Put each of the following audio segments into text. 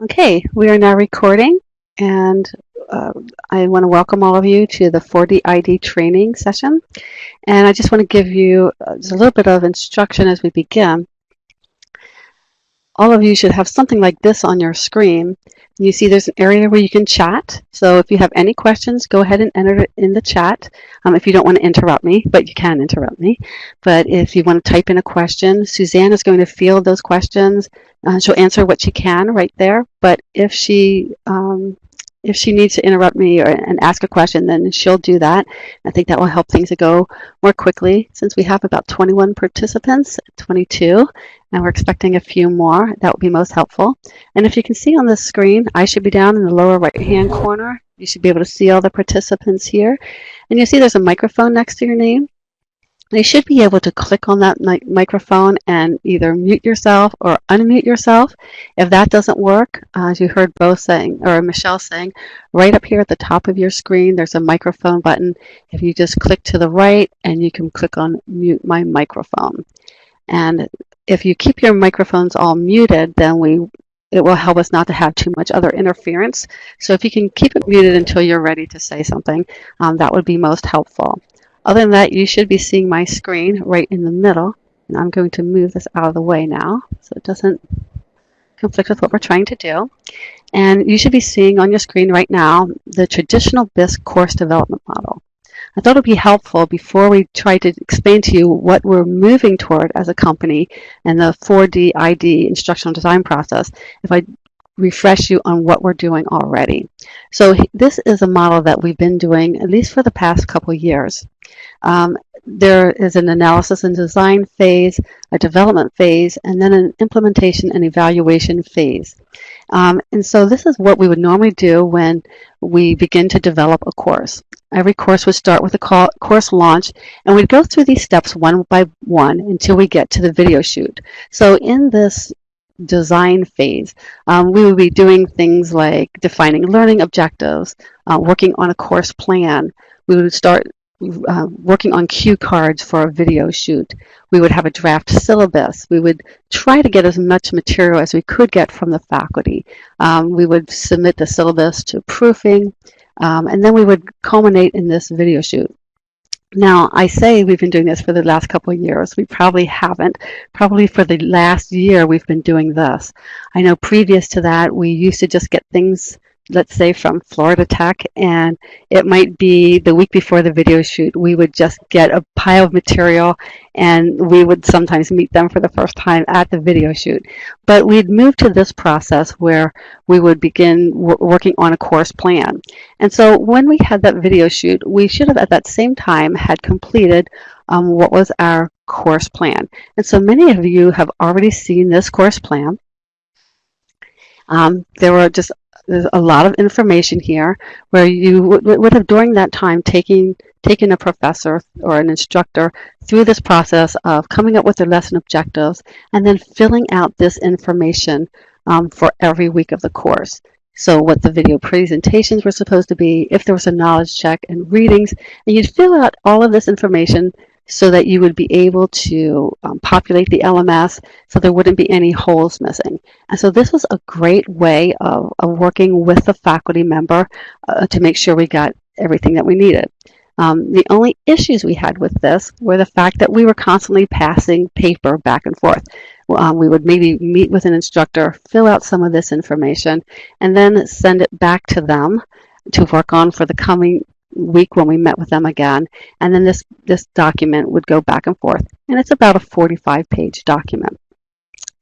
Okay, we are now recording, and I want to welcome all of you to the 4D-ID training session. And I just want to give you just a little bit of instruction as we begin. All of you should have something like this on your screen. You see there's an area where you can chat. So if you have any questions, go ahead and enter it in the chat. If you don't want to interrupt me, but you can interrupt me. But if you want to type in a question, Suzanne is going to field those questions. She'll answer what she can right there. But if she needs to interrupt me and ask a question, then she'll do that. I think that will help things to go more quickly. Since we have about 21 participants, 22, and we're expecting a few more, that would be most helpful. And if you can see on the screen, I should be down in the lower right-hand corner. You should be able to see all the participants here. And you'll see there's a microphone next to your name. You should be able to click on that microphone and either mute yourself or unmute yourself. If that doesn't work, as you heard Bo saying, or Michelle saying, right up here at the top of your screen, there's a microphone button. If you just click to the right, and you can click on mute my microphone. And if you keep your microphones all muted, then it will help us not to have too much other interference. So if you can keep it muted until you're ready to say something, that would be most helpful. Other than that, you should be seeing my screen right in the middle. And I'm going to move this out of the way now so it doesn't conflict with what we're trying to do. And you should be seeing on your screen right now the traditional BISC course development model. I thought it would be helpful before we try to explain to you what we're moving toward as a company and the 4D-ID instructional design process if I refresh you on what we're doing already. So this is a model that we've been doing at least for the past couple years. There is an analysis and design phase, a development phase, and then an implementation and evaluation phase. And so this is what we would normally do when we begin to develop a course. Every course would start with a course launch, and we'd go through these steps one by one until we get to the video shoot. So in this design phase, we would be doing things like defining learning objectives, working on a course plan. We would start working on cue cards for a video shoot. We would have a draft syllabus. We would try to get as much material as we could get from the faculty. We would submit the syllabus to proofing, and then we would culminate in this video shoot. Now, I say we've been doing this for the last couple of years. We probably haven't. Probably for the last year we've been doing this. I know previous to that we used to just get things, let's say from Florida Tech, and it might be the week before the video shoot, we would just get a pile of material and we would sometimes meet them for the first time at the video shoot. But we'd move to this process where we would begin working on a course plan. And so when we had that video shoot, we should have at that same time had completed what was our course plan. And so many of you have already seen this course plan. There's a lot of information here where you would have during that time taken a professor or an instructor through this process of coming up with their lesson objectives and then filling out this information for every week of the course. So what the video presentations were supposed to be, if there was a knowledge check and readings, and you'd fill out all of this information so that you would be able to populate the LMS so there wouldn't be any holes missing. And so this was a great way of working with the faculty member to make sure we got everything that we needed. The only issues we had with this were the fact that we were constantly passing paper back and forth. We would maybe meet with an instructor, fill out some of this information, and then send it back to them to work on for the coming week when we met with them again, and then this document would go back and forth, and it's about a 45-page document.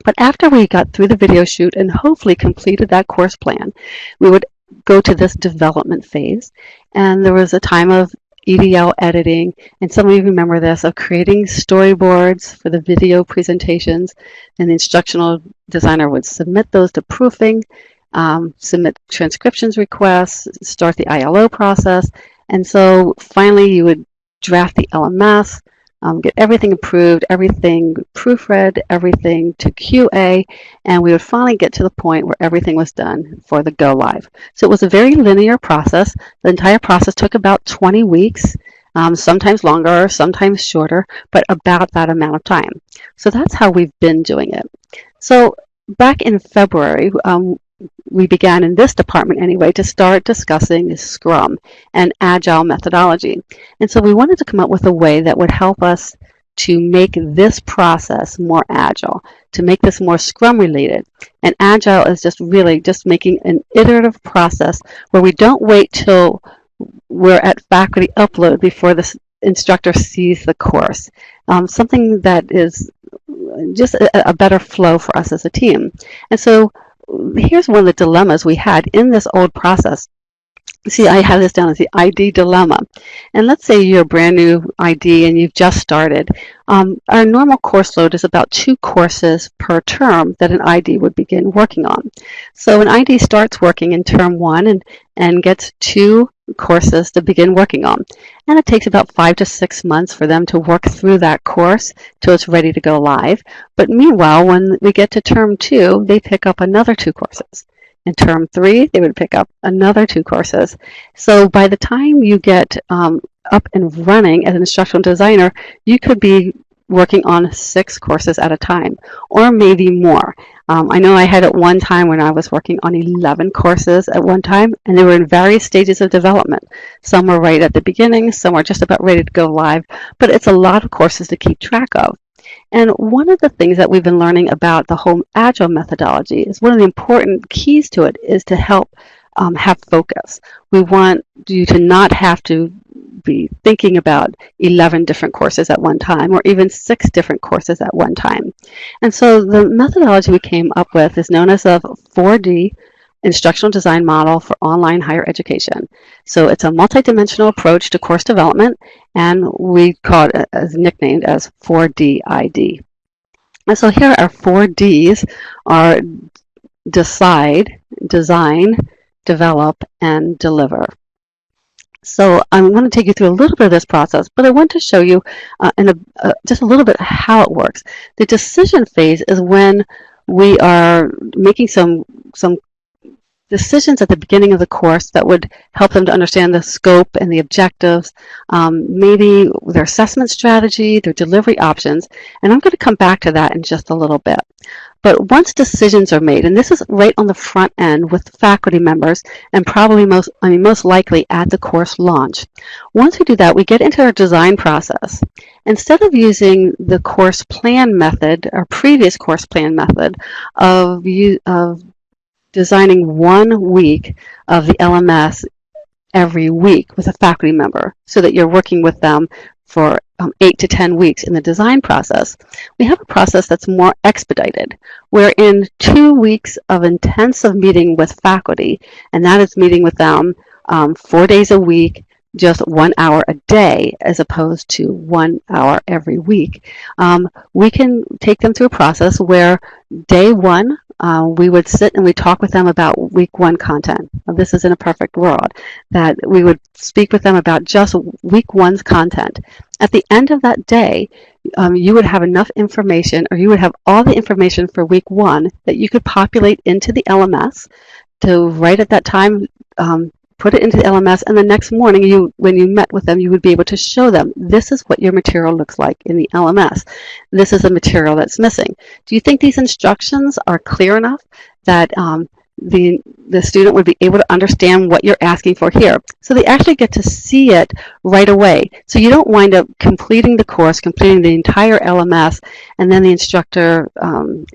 But after we got through the video shoot and hopefully completed that course plan, we would go to this development phase, and there was a time of EDL editing, and some of you remember this, of creating storyboards for the video presentations, and the instructional designer would submit those to proofing, submit transcriptions requests, start the ILO process. And so finally you would draft the LMS, get everything approved, everything proofread, everything to QA, and we would finally get to the point where everything was done for the go live. So it was a very linear process. The entire process took about 20 weeks, sometimes longer, sometimes shorter, but about that amount of time. So that's how we've been doing it. So back in February, we began in this department anyway to start discussing Scrum and Agile methodology. And so we wanted to come up with a way that would help us to make this process more agile, to make this more Scrum related. And Agile is just really just making an iterative process where we don't wait till we're at faculty upload before the instructor sees the course. Something that is just a better flow for us as a team. And so here's one of the dilemmas we had in this old process. See, I have this down as the ID dilemma. And let's say you're a brand new ID and you've just started. Our normal course load is about 2 courses per term that an ID would begin working on. So an ID starts working in term 1 and gets 2 courses to begin working on. And it takes about 5 to 6 months for them to work through that course till it's ready to go live. But meanwhile, when we get to term 2, they pick up another 2 courses. In term 3, they would pick up another 2 courses. So by the time you get up and running as an instructional designer, you could be working on 6 courses at a time, or maybe more. I know I had at one time when I was working on 11 courses at one time, and they were in various stages of development. Some were right at the beginning, some were just about ready to go live, but it's a lot of courses to keep track of. And one of the things that we've been learning about the whole Agile methodology is one of the important keys to it is to help have focus. We want you to not have to be thinking about 11 different courses at one time, or even 6 different courses at one time. And so the methodology we came up with is known as a 4D Instructional Design Model for Online Higher Education. So it's a multidimensional approach to course development, and we call it as nicknamed as 4D-ID. And so here our 4 Ds are decide, design, develop, and deliver. So I'm going to take you through a little bit of this process, but I want to show you just a little bit how it works. The decision phase is when we are making some decisions at the beginning of the course that would help them to understand the scope and the objectives, maybe their assessment strategy, their delivery options, and I'm going to come back to that in just a little bit. But once decisions are made, and this is right on the front end with faculty members, and probably most likely at the course launch. Once we do that, we get into our design process. Instead of using the course plan method, our previous course plan method of designing 1 week of the LMS every week with a faculty member so that you're working with them for 8 to 10 weeks in the design process, we have a process that's more expedited. We're in 2 weeks of intensive meeting with faculty, and that is meeting with them 4 days a week, just 1 hour a day, as opposed to 1 hour every week. We can take them through a process where day 1, we would sit and we talk with them about week 1 content. Now, this is in a perfect world, that we would speak with them about just week 1's content. At the end of that day, you would have enough information, or you would have all the information for week 1 that you could populate into the LMS to right at that time, put it into the LMS, and the next morning, when you met with them, you would be able to show them, this is what your material looks like in the LMS. This is the material that's missing. Do you think these instructions are clear enough that the student would be able to understand what you're asking for here? So they actually get to see it right away. So you don't wind up completing the course, completing the entire LMS, and then the instructor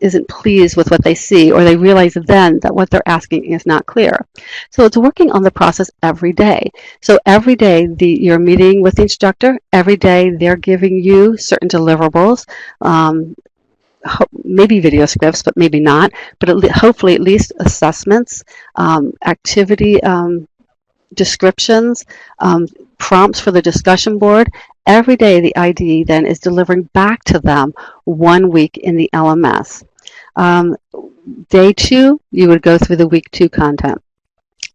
isn't pleased with what they see, or they realize then that what they're asking is not clear. So it's working on the process every day. So every day you're meeting with the instructor. Every day they're giving you certain deliverables, maybe video scripts, but maybe not, but hopefully at least assessments, activity descriptions, prompts for the discussion board. Every day the ID then is delivering back to them 1 week in the LMS. Day 2, you would go through the week 2 content.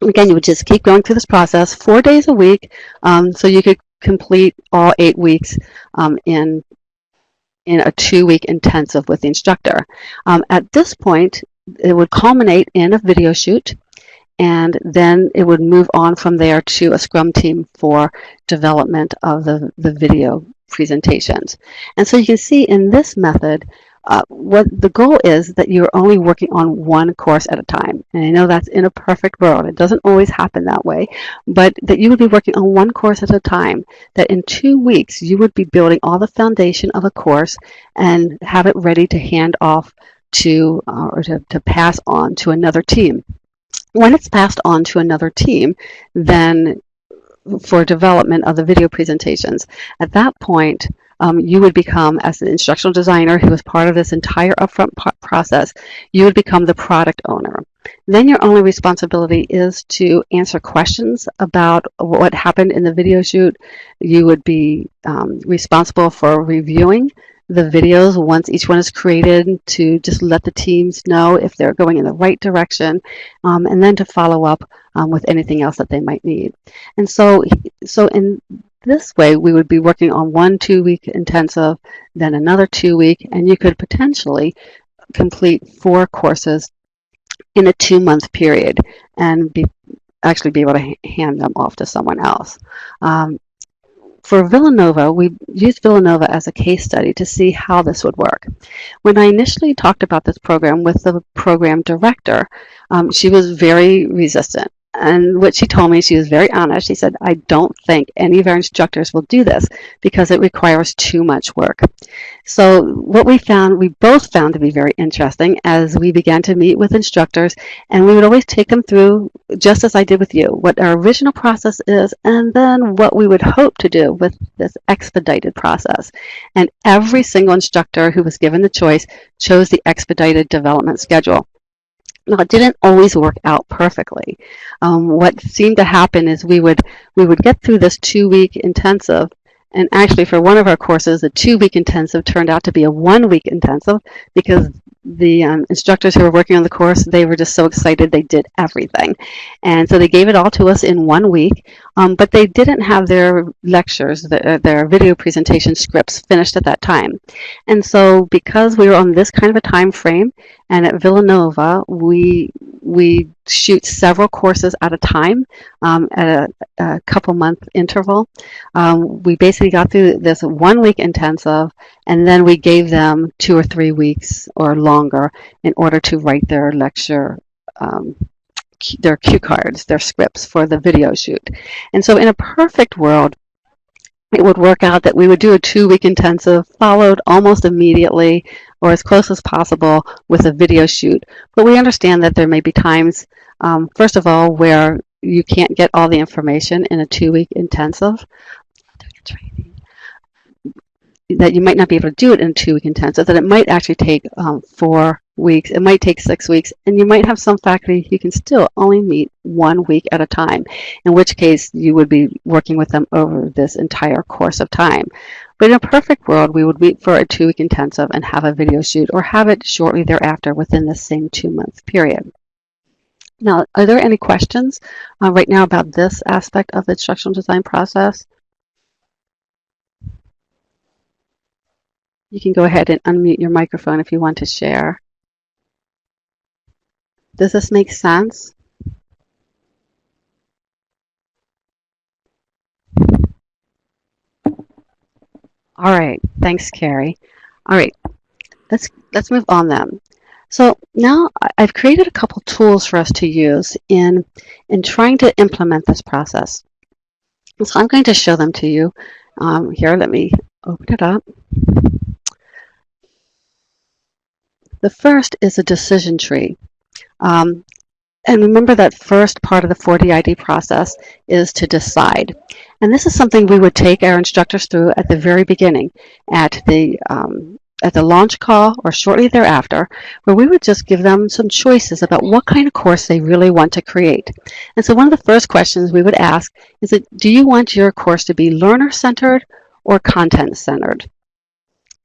Again, you would just keep going through this process 4 days a week, so you could complete all 8 weeks in a 2-week intensive with the instructor. At this point, it would culminate in a video shoot, and then it would move on from there to a Scrum team for development of the video presentations. And so you can see in this method, what the goal is that you're only working on one course at a time. And I know that's in a perfect world. It doesn't always happen that way, but that you would be working on one course at a time, that in 2 weeks you would be building all the foundation of a course and have it ready to hand off to to pass on to another team. When it's passed on to another team, then for development of the video presentations, at that point, you would become, as an instructional designer who was part of this entire upfront process, you would become the product owner. Then your only responsibility is to answer questions about what happened in the video shoot. You would be responsible for reviewing the videos once each one is created, to just let the teams know if they're going in the right direction, and then to follow up with anything else that they might need. And so in this way, we would be working on 1 2-week intensive, then another 2-week, and you could potentially complete 4 courses in a 2-month period and actually be able to hand them off to someone else. For Villanova, we used Villanova as a case study to see how this would work. When I initially talked about this program with the program director, she was very resistant. And what she told me, she was very honest. She said, I don't think any of our instructors will do this because it requires too much work. So what we both found to be very interesting as we began to meet with instructors, and we would always take them through, just as I did with you, what our original process is, and then what we would hope to do with this expedited process. And every single instructor who was given the choice chose the expedited development schedule. Now, it didn't always work out perfectly. What seemed to happen is we would get through this 2-week intensive, and actually for one of our courses, the 2-week intensive turned out to be a 1-week intensive because the instructors who were working on the course, they were just so excited they did everything. And so they gave it all to us in 1 week, but they didn't have their lectures, their video presentation scripts finished at that time. And so because we were on this kind of a time frame, and at Villanova, we shoot several courses at a time at a couple-month interval. We basically got through this 1-week intensive, and then we gave them 2 or 3 weeks or longer in order to write their lecture, their cue cards, their scripts for the video shoot. And so in a perfect world, it would work out that we would do a 2-week intensive followed almost immediately or as close as possible with a video shoot. But we understand that there may be times, first of all, where you can't get all the information in a 2-week intensive, that you might not be able to do it in a 2-week intensive, that it might actually take 4 weeks, it might take 6 weeks, and you might have some faculty who can still only meet 1 week at a time, in which case you would be working with them over this entire course of time. But in a perfect world, we would meet for a 2-week intensive and have a video shoot, or have it shortly thereafter within the same 2-month period. Now, are there any questions right now about this aspect of the instructional design process? You can go ahead and unmute your microphone if you want to share. Does this make sense? All right, thanks, Carrie. All right, let's move on then. So now I've created a couple tools for us to use in trying to implement this process. So I'm going to show them to you. Here, let me open it up. The first is a decision tree. And remember that first part of the 4D-ID process is to decide. And this is something we would take our instructors through at the very beginning, at the launch call or shortly thereafter, where we would just give them some choices about what kind of course they really want to create. And so one of the first questions we would ask is that, do you want your course to be learner-centered or content-centered?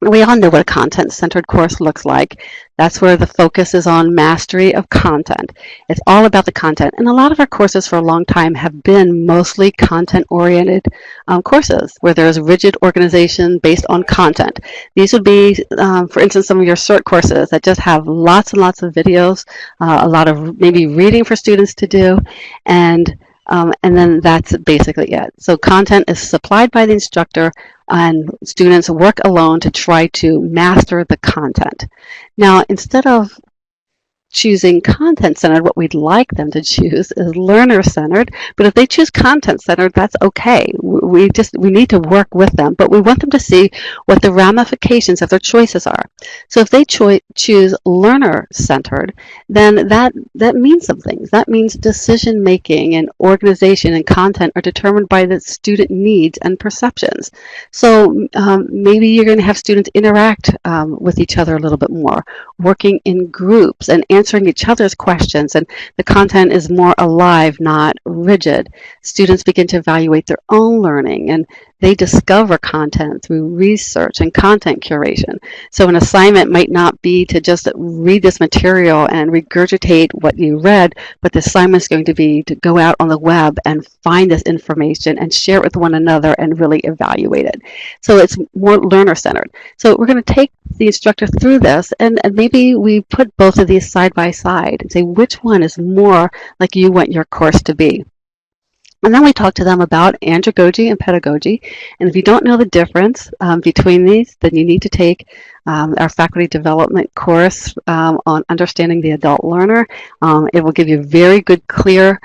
We all know what a content-centered course looks like. That's where the focus is on mastery of content. It's all about the content. And a lot of our courses for a long time have been mostly content-oriented courses, where there's rigid organization based on content. These would be, for instance, some of your CERT courses that just have lots and lots of videos, a lot of maybe reading for students to do, and And then that's basically it. So content is supplied by the instructor, and students work alone to try to master the content. Now, instead of choosing content-centered, what we'd like them to choose is learner-centered. But if they choose content-centered, that's okay. We need to work with them, but we want them to see what the ramifications of their choices are. So if they choose learner-centered, then that means some things. That means decision-making and organization and content are determined by the student needs and perceptions. So maybe you're going to have students interact with each other a little bit more, working in groups and answering each other's questions, and the content is more alive, not rigid. Students begin to evaluate their own learning, and they discover content through research and content curation. So an assignment might not be to just read this material and regurgitate what you read, but the assignment is going to be to go out on the web and find this information and share it with one another and really evaluate it. So it's more learner-centered. So we're going to take the instructor through this, and maybe we put both of these side by side and say which one is more like you want your course to be. And then we talk to them about andragogy and pedagogy. And if you don't know the difference between these, then you need to take our faculty development course on understanding the adult learner. It will give you a very good, clear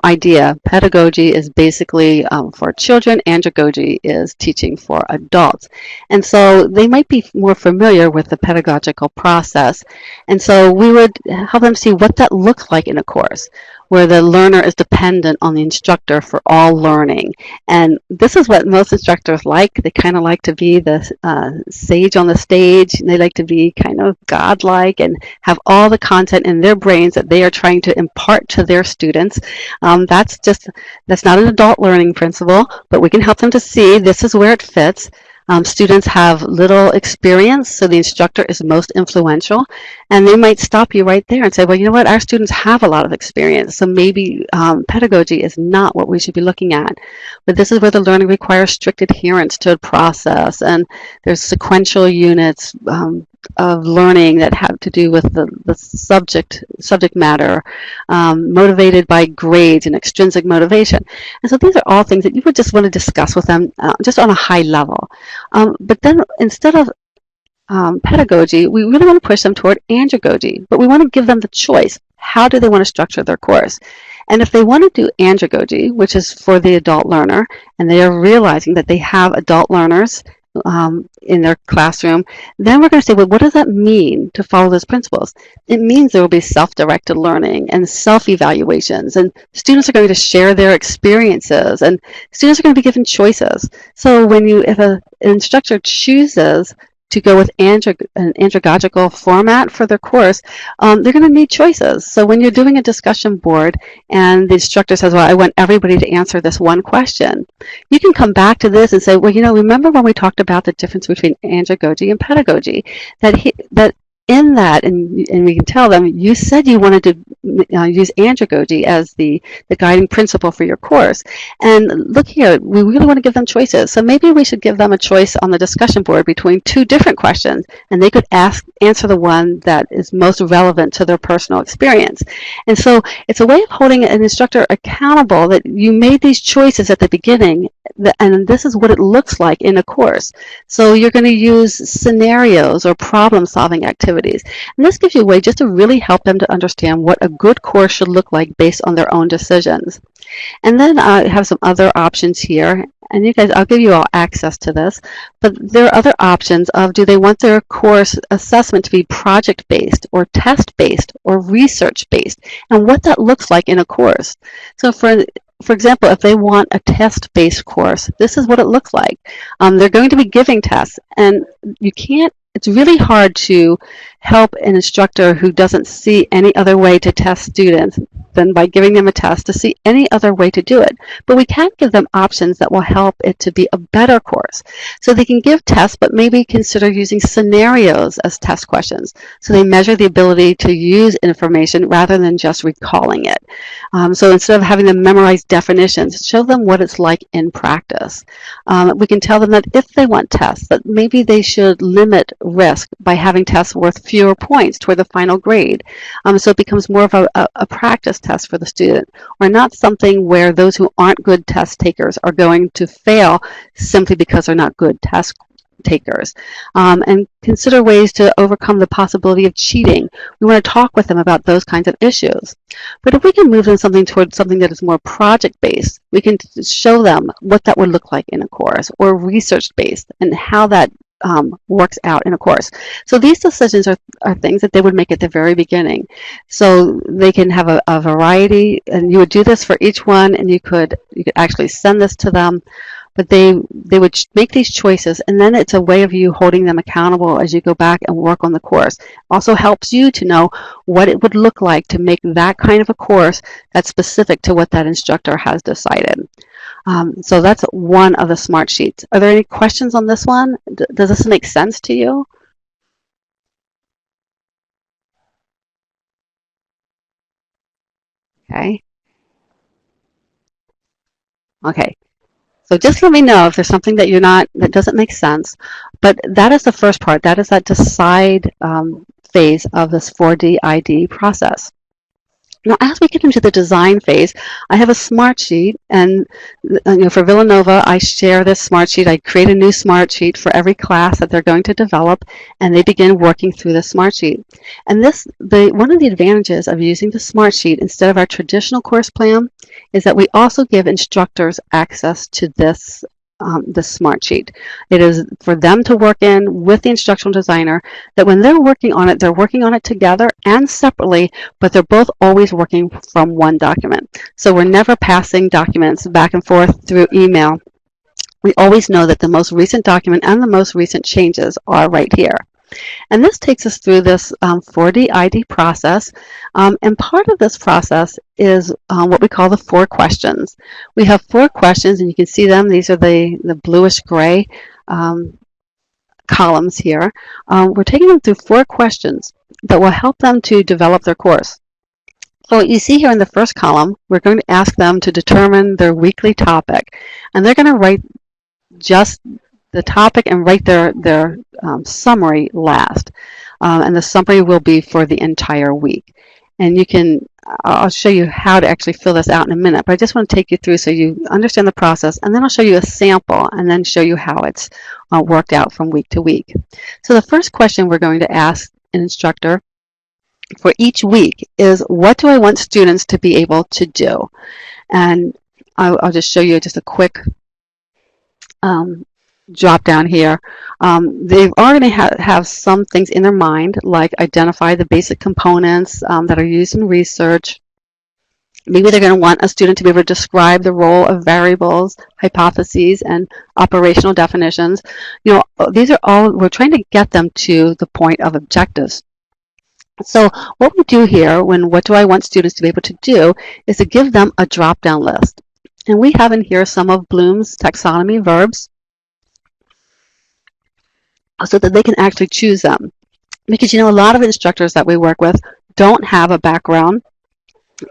idea. Pedagogy is basically for children. Andragogy is teaching for adults. And so they might be more familiar with the pedagogical process. And so we would help them see what that looks like in a course, where the learner is dependent on the instructor for all learning. And this is what most instructors like. They kind of like to be the sage on the stage. They like to be kind of godlike and have all the content in their brains that they are trying to impart to their students. That's not an adult learning principle, but we can help them to see this is where it fits. Students have little experience, so the instructor is most influential, and they might stop you right there and say, well, you know what, our students have a lot of experience, so maybe pedagogy is not what we should be looking at. But this is where the learning requires strict adherence to a process, and there's sequential units of learning that have to do with the subject matter, motivated by grades and extrinsic motivation. And so these are all things that you would just want to discuss with them just on a high level. But then instead of pedagogy, we really want to push them toward andragogy, but we want to give them the choice. How do they want to structure their course? And if they want to do andragogy, which is for the adult learner, and they are realizing that they have adult learners in their classroom, then we're going to say, well, what does that mean to follow those principles? It means there will be self-directed learning and self-evaluations, and students are going to share their experiences, and students are going to be given choices. So if an instructor chooses to go with an andragogical format for their course, they're going to need choices. So when you're doing a discussion board and the instructor says, well, I want everybody to answer this one question, you can come back to this and say, well, you know, remember when we talked about the difference between andragogy and pedagogy? That in that, and we can tell them, you said you wanted to use andragogy as the guiding principle for your course. And look here, we really want to give them choices. So maybe we should give them a choice on the discussion board between two different questions, and they could answer the one that is most relevant to their personal experience. And so it's a way of holding an instructor accountable that you made these choices at the beginning, and this is what it looks like in a course. So you're going to use scenarios or problem-solving activities. And this gives you a way just to really help them to understand what a good course should look like based on their own decisions. And then I have some other options here. And you guys, I'll give you all access to this. But there are other options of, do they want their course assessment to be project-based or test-based or research-based, and what that looks like in a course. So for example, if they want a test-based course, this is what it looks like. They're going to be giving tests, and it's really hard to help an instructor who doesn't see any other way to test students than by giving them a test to see any other way to do it. But we can give them options that will help it to be a better course. So they can give tests, but maybe consider using scenarios as test questions. So they measure the ability to use information rather than just recalling it. So instead of having them memorize definitions, show them what it's like in practice. We can tell them that if they want tests, that maybe they should limit risk by having tests worth fewer points toward the final grade. So it becomes more of a practice test for the student, or not something where those who aren't good test takers are going to fail simply because they're not good test takers. And consider ways to overcome the possibility of cheating. We want to talk with them about those kinds of issues. But if we can move them towards something that is more project-based, we can show them what that would look like in a course, or research-based, and how that works out in a course. So these decisions are things that they would make at the very beginning. So they can have a variety, and you would do this for each one, and you could actually send this to them. But they would make these choices, and then it's a way of you holding them accountable as you go back and work on the course. Also helps you to know what it would look like to make that kind of a course that's specific to what that instructor has decided. So that's one of the smart sheets. Are there any questions on this one? Does this make sense to you? Okay. Okay. So just let me know if there's something that that doesn't make sense. But that is the first part. That is that decide phase of this 4D-ID process. Now, as we get into the design phase, I have a Smartsheet, and for Villanova, I share this Smartsheet. I create a new Smartsheet for every class that they're going to develop, and they begin working through the Smartsheet. And one of the advantages of using the Smartsheet instead of our traditional course plan is that we also give instructors access to this the Smartsheet. It is for them to work in with the instructional designer, that when they're working on it together and separately, but they're both always working from one document. So we're never passing documents back and forth through email. We always know that the most recent document and the most recent changes are right here. And this takes us through this 4D-ID process. And part of this process is what we call the 4 questions. We have 4 questions, and you can see them. These are the bluish-gray columns here. We're taking them through 4 questions that will help them to develop their course. So what you see here in the first column, we're going to ask them to determine their weekly topic. And they're going to write just the topic and write their summary last. And the summary will be for the entire week. And I'll show you how to actually fill this out in a minute, but I just want to take you through so you understand the process, and then I'll show you a sample and then show you how it's worked out from week to week. So the first question we're going to ask an instructor for each week is, what do I want students to be able to do? And I'll just show you just a quick drop down here. They've already have some things in their mind, like identify the basic components that are used in research. Maybe they're going to want a student to be able to describe the role of variables, hypotheses, and operational definitions. These are all, we're trying to get them to the point of objectives. So what we do here, what do I want students to be able to do, is to give them a drop-down list. And we have in here some of Bloom's taxonomy verbs, so that they can actually choose them. Because a lot of instructors that we work with don't have a background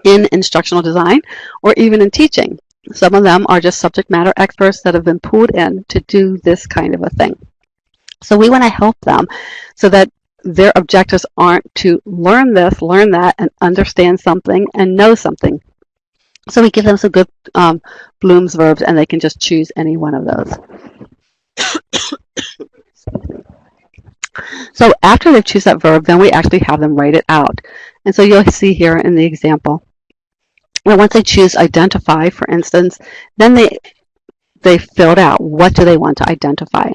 in instructional design or even in teaching. Some of them are just subject matter experts that have been pulled in to do this kind of a thing. So we want to help them so that their objectives aren't to learn this, learn that, and understand something and know something. So we give them some good Bloom's verbs, and they can just choose any one of those. So after they choose that verb, then we actually have them write it out. And so you'll see here in the example, well, once they choose identify, for instance, then they filled out what do they want to identify.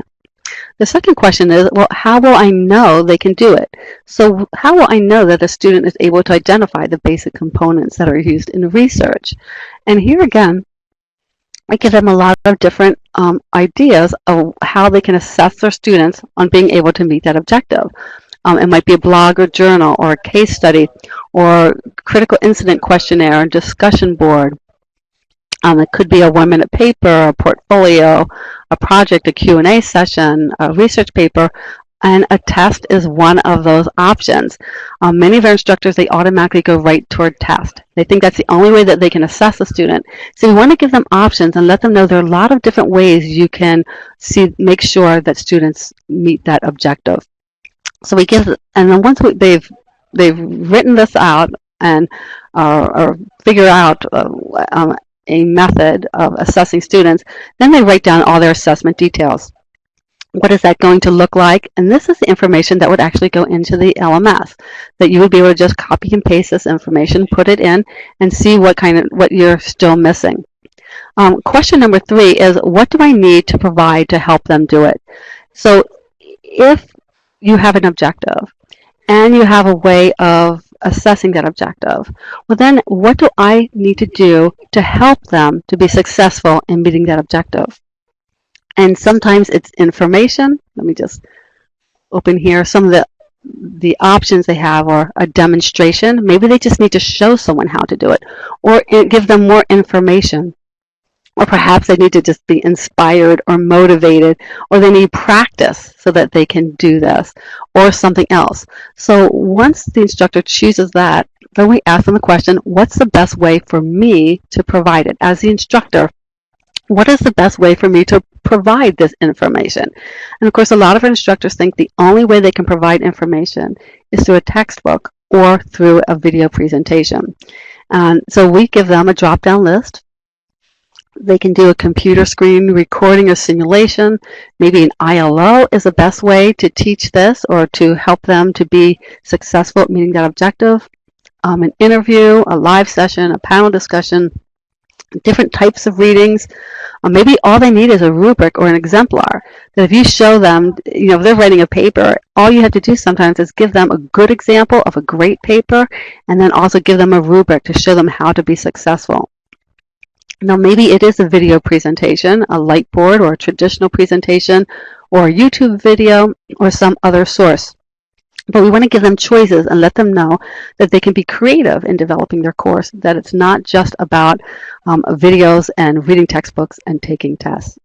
The second question is, well, how will I know they can do it? So how will I know that a student is able to identify the basic components that are used in research? And here again, I give them a lot of different ideas of how they can assess their students on being able to meet that objective. It might be a blog or journal or a case study or critical incident questionnaire, discussion board. It could be a 1-minute paper, a portfolio, a project, a Q&A session, a research paper, And a test is one of those options. Many of our instructors, they automatically go right toward test. They think that's the only way that they can assess a student. So we want to give them options and let them know there are a lot of different ways you can make sure that students meet that objective. So we give, and then once they've written this out and or figure out a method of assessing students, then they write down all their assessment details. What is that going to look like? And this is the information that would actually go into the LMS, that you would be able to just copy and paste this information, put it in, and see what you're still missing. Question number 3 is, what do I need to provide to help them do it? So if you have an objective and you have a way of assessing that objective, well then what do I need to do to help them to be successful in meeting that objective? And sometimes it's information. Let me just open here. Some of the options they have are a demonstration. Maybe they just need to show someone how to do it, or give them more information. Or perhaps they need to just be inspired or motivated, or they need practice so that they can do this, or something else. So once the instructor chooses that, then we ask them the question, what's the best way for me to provide it? As the instructor, what is the best way for me to provide this information? And of course, a lot of our instructors think the only way they can provide information is through a textbook or through a video presentation. And so we give them a drop-down list. They can do a computer screen recording or simulation. Maybe an ILO is the best way to teach this or to help them to be successful at meeting that objective. An interview, a live session, a panel discussion, different types of readings. Maybe all they need is a rubric or an exemplar. That if you show them, if they're writing a paper, all you have to do sometimes is give them a good example of a great paper, and then also give them a rubric to show them how to be successful. Now maybe it is a video presentation, a light board or a traditional presentation, or a YouTube video, or some other source. But we want to give them choices and let them know that they can be creative in developing their course, that it's not just about videos and reading textbooks and taking tests.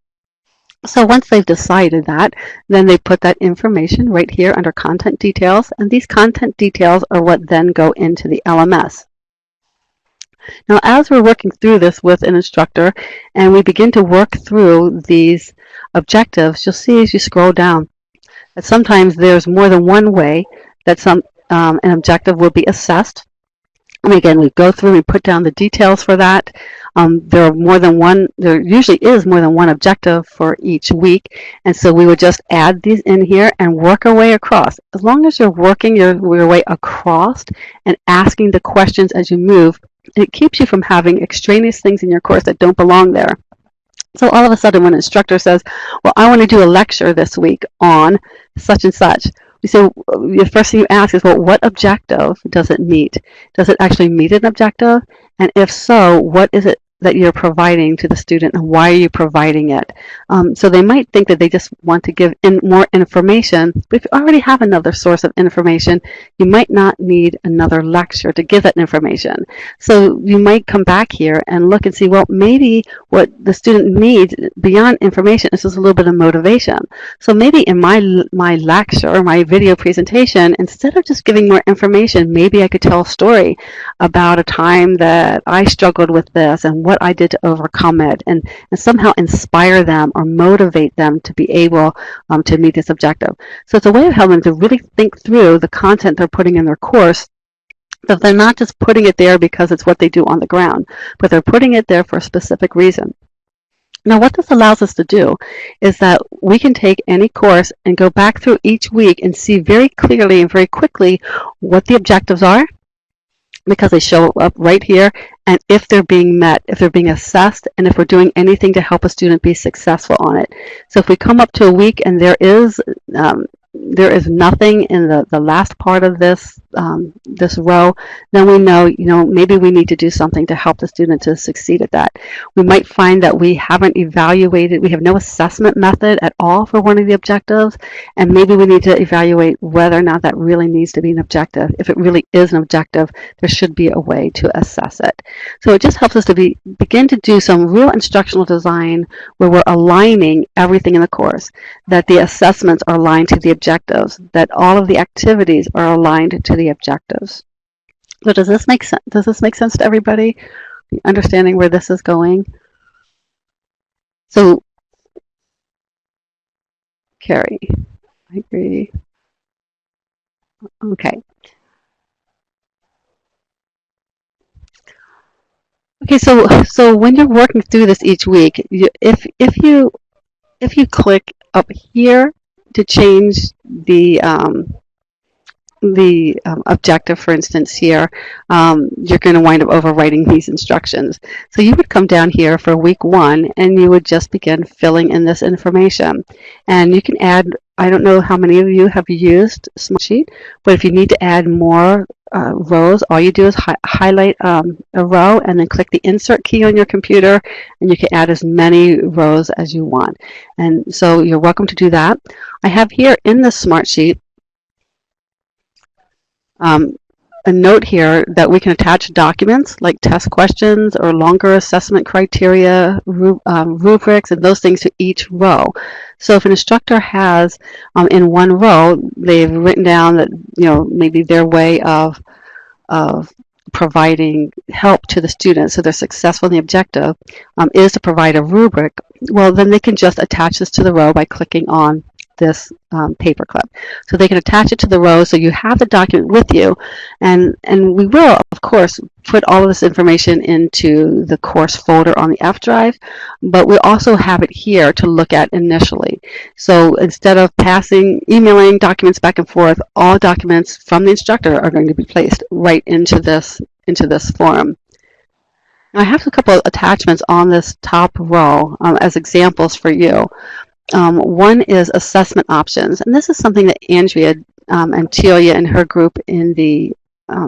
So once they've decided that, then they put that information right here under content details, and these content details are what then go into the LMS. Now, as we're working through this with an instructor and we begin to work through these objectives, you'll see as you scroll down that sometimes there's more than one way that an objective will be assessed. And again, we go through and we put down the details for that. There usually is more than one objective for each week, and so we would just add these in here and work our way across. As long as you're working your way across and asking the questions as you move, it keeps you from having extraneous things in your course that don't belong there. So all of a sudden when an instructor says, well, I want to do a lecture this week on such and such, we say, the first thing you ask is, well, what objective does it meet? Does it actually meet an objective? And if so, what is it that you're providing to the student, and why are you providing it? So they might think that they just want to give more information, but if you already have another source of information, you might not need another lecture to give that information. So you might come back here and look and see, well, maybe what the student needs beyond information is just a little bit of motivation. So maybe in my lecture or my video presentation, instead of just giving more information, maybe I could tell a story about a time that I struggled with this and what I did to overcome it, and somehow inspire them or motivate them to be able to meet this objective. So it's a way of helping them to really think through the content they're putting in their course, that they're not just putting it there because it's what they do on the ground, but they're putting it there for a specific reason. Now, what this allows us to do is that we can take any course and go back through each week and see very clearly and very quickly what the objectives are, because they show up right here, and if they're being met, if they're being assessed, and if we're doing anything to help a student be successful on it. So if we come up to a week and there is nothing in the last part of this this row, then we know, maybe we need to do something to help the student to succeed at that. We might find that we haven't evaluated, we have no assessment method at all for one of the objectives, and maybe we need to evaluate whether or not that really needs to be an objective. If it really is an objective, there should be a way to assess it. So it just helps us to begin to do some real instructional design where we're aligning everything in the course, that the assessments are aligned to the objectives, that all of the activities are aligned to the objectives. So does this make sense? Does this make sense to everybody? Understanding where this is going? So, Carrie, I agree. Okay. Okay, so when you're working through this each week, if you click up here to change the objective, for instance, here, you're going to wind up overwriting these instructions. So you would come down here for week 1 and you would just begin filling in this information. And you can add, I don't know how many of you have used Smartsheet, but if you need to add more rows, all you do is highlight a row and then click the insert key on your computer, and you can add as many rows as you want. And so you're welcome to do that. I have here in the Smartsheet a note here that we can attach documents like test questions or longer assessment criteria, rubrics, and those things to each row. So if an instructor has in one row, they've written down that maybe their way of providing help to the students so they're successful in the objective is to provide a rubric, well, then they can just attach this to the row by clicking on this paperclip. So they can attach it to the row so you have the document with you, and we will, of course, put all of this information into the course folder on the F drive, but we also have it here to look at initially. So instead of emailing documents back and forth, all documents from the instructor are going to be placed right into this forum. Now I have a couple of attachments on this top row as examples for you. One is assessment options, and this is something that Andrea and Telia and her group in the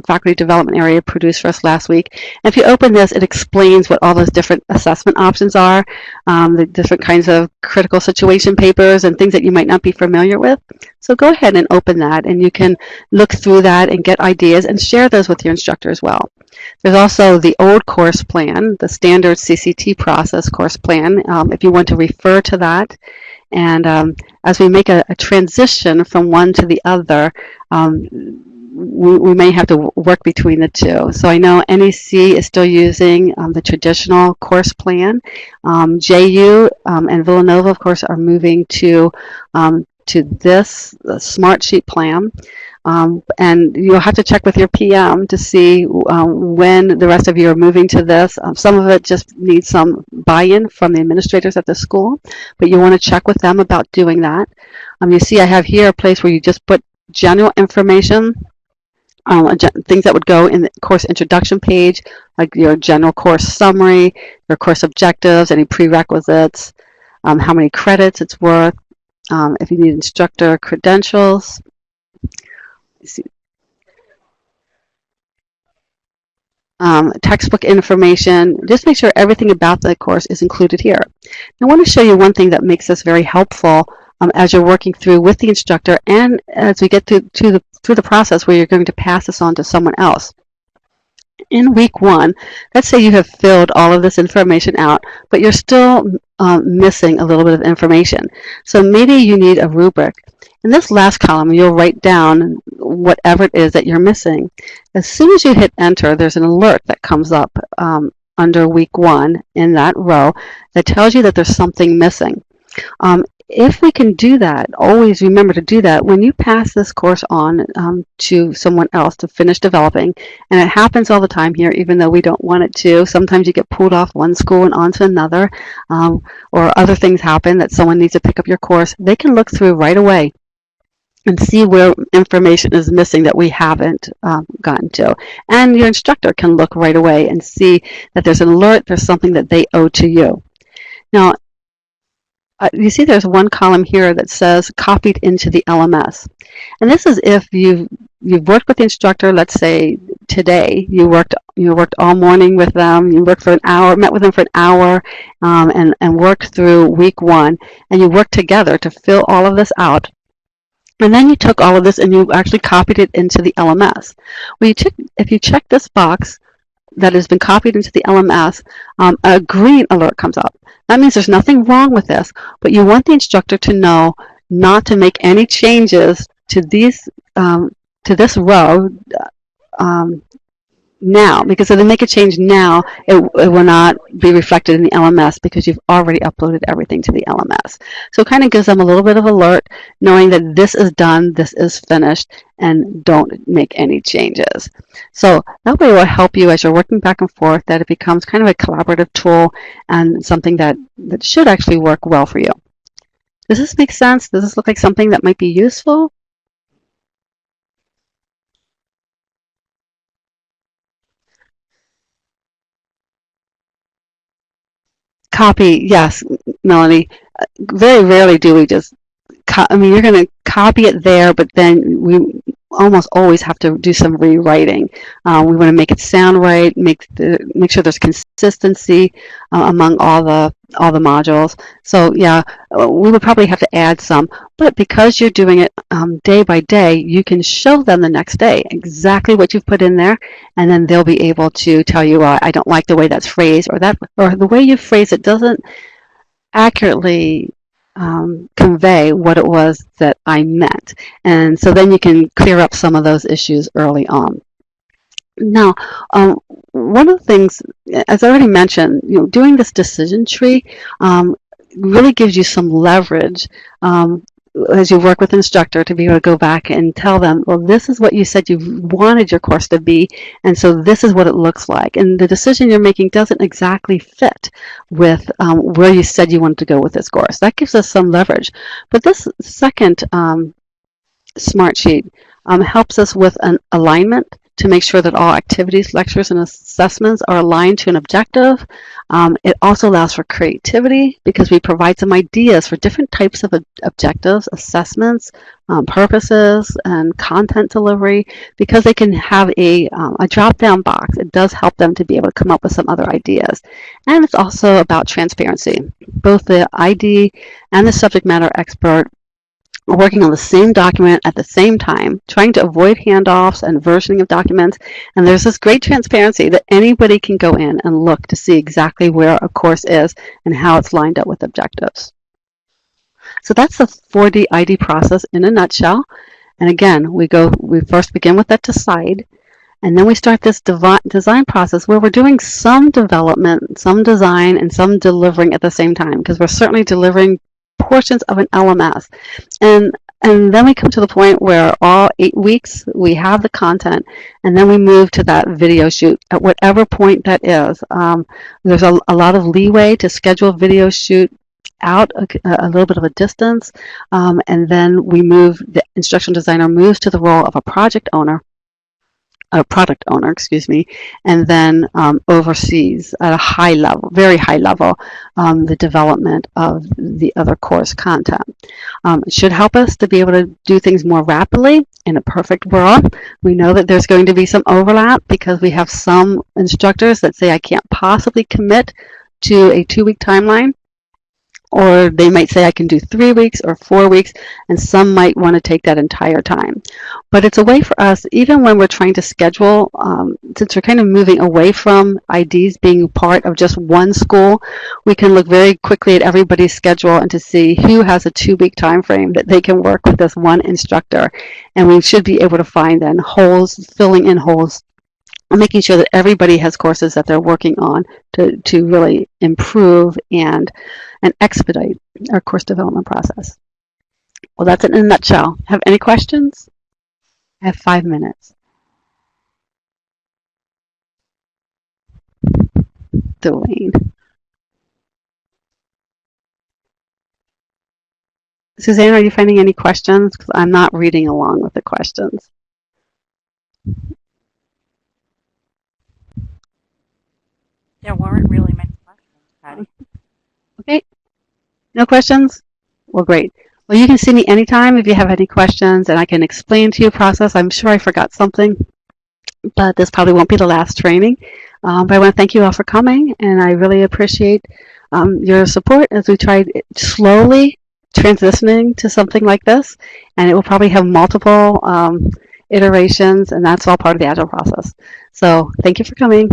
faculty development area produced for us last week. And if you open this, it explains what all those different assessment options are, the different kinds of critical situation papers and things that you might not be familiar with. So go ahead and open that, and you can look through that and get ideas and share those with your instructor as well. There's also the old course plan, the standard CCT process course plan, if you want to refer to that. And as we make a transition from one to the other, we may have to work between the two. So I know NEC is still using the traditional course plan. JU and Villanova, of course, are moving to this Smartsheet plan. And you'll have to check with your PM to see when the rest of you are moving to this. Some of it just needs some buy-in from the administrators at the school, but you want to check with them about doing that. You see I have here a place where you just put general information, things that would go in the course introduction page, like your general course summary, your course objectives, any prerequisites, how many credits it's worth, if you need instructor credentials. Textbook information. Just make sure everything about the course is included here. I want to show you one thing that makes this very helpful as you're working through with the instructor and as we get through the process where you're going to pass this on to someone else. In week 1, let's say you have filled all of this information out, but you're still missing a little bit of information. So maybe you need a rubric. In this last column, you'll write down whatever it is that you're missing. As soon as you hit enter, there's an alert that comes up under week 1 in that row that tells you that there's something missing. If we can do that, always remember to do that when you pass this course on to someone else to finish developing, and it happens all the time here, even though we don't want it to. Sometimes you get pulled off one school and onto another, or other things happen that someone needs to pick up your course. They can look through right away and see where information is missing that we haven't gotten to. And your instructor can look right away and see that there's an alert, there's something that they owe to you. Now, you see there's one column here that says copied into the LMS. And this is if you've you've worked with the instructor, let's say today, you worked all morning with them, you worked for an hour, met with them for an hour, and worked through week one, and you worked together to fill all of this out. And then you took all of this and you actually copied it into the LMS. Well, if you check this box that has been copied into the LMS, a green alert comes up. That means there's nothing wrong with this, but you want the instructor to know not to make any changes to these to this row now, because if they make a change now, it will not be reflected in the LMS because you've already uploaded everything to the LMS. So it kind of gives them a little bit of alert, knowing that this is done, this is finished, and don't make any changes. So that way it will help you as you're working back and forth, that it becomes kind of a collaborative tool and something that should actually work well for you. Does this make sense? Does this look like something that might be useful? Copy, yes, Melanie. Very rarely do we just, I mean, you're going to copy it there, but then we almost always have to do some rewriting. We want to make it sound right, make sure there's consistency among all the modules. So yeah, we would probably have to add some, but because you're doing it day by day, you can show them the next day exactly what you've put in there, and then they'll be able to tell you, I don't like the way that's phrased, or the way you phrase it doesn't accurately convey what it was that I meant. And so then you can clear up some of those issues early on. Now, one of the things, as I already mentioned, doing this decision tree really gives you some leverage as you work with an instructor to be able to go back and tell them, well, this is what you said you wanted your course to be, and so this is what it looks like. And the decision you're making doesn't exactly fit with where you said you wanted to go with this course. That gives us some leverage. But this second Smartsheet helps us with an alignment to make sure that all activities, lectures, and assessments are aligned to an objective. It also allows for creativity because we provide some ideas for different types of objectives, assessments, purposes, and content delivery. Because they can have a drop-down box, it does help them to be able to come up with some other ideas. And it's also about transparency. Both the ID and the subject matter expert are working on the same document at the same time, trying to avoid handoffs and versioning of documents. And there's this great transparency that anybody can go in and look to see exactly where a course is and how it's lined up with objectives. So that's the 4D-ID process in a nutshell. And again, we first begin with that decide, and then we start this design process where we're doing some development, some design, and some delivering at the same time, because we're certainly delivering portions of an LMS. And then we come to the point where all 8 weeks we have the content, and then we move to that video shoot at whatever point that is. There's a lot of leeway to schedule a video shoot out a little bit of a distance, and then the instructional designer moves to the role of a product owner, and then oversees at a high level, very high level, the development of the other course content. It should help us to be able to do things more rapidly. In a perfect world, we know that there's going to be some overlap because we have some instructors that say, I can't possibly commit to a 2-week timeline. Or they might say I can do 3 weeks or 4 weeks, and some might want to take that entire time. But it's a way for us, even when we're trying to schedule, since we're kind of moving away from IDs being part of just one school, we can look very quickly at everybody's schedule and to see who has a 2-week time frame that they can work with this one instructor. And we should be able to find then holes, filling in holes, and making sure that everybody has courses that they're working on to really improve and expedite our course development process. Well, that's it in a nutshell. Have any questions? I have 5 minutes. Dwayne. Suzanne, are you finding any questions? Because I'm not reading along with the questions. There weren't really many questions, Patty. Okay. No questions? Well, great. Well, you can see me anytime if you have any questions, and I can explain to you process. I'm sure I forgot something, but this probably won't be the last training. But I want to thank you all for coming, and I really appreciate your support as we try slowly transitioning to something like this. And it will probably have multiple iterations, and that's all part of the Agile process. So thank you for coming.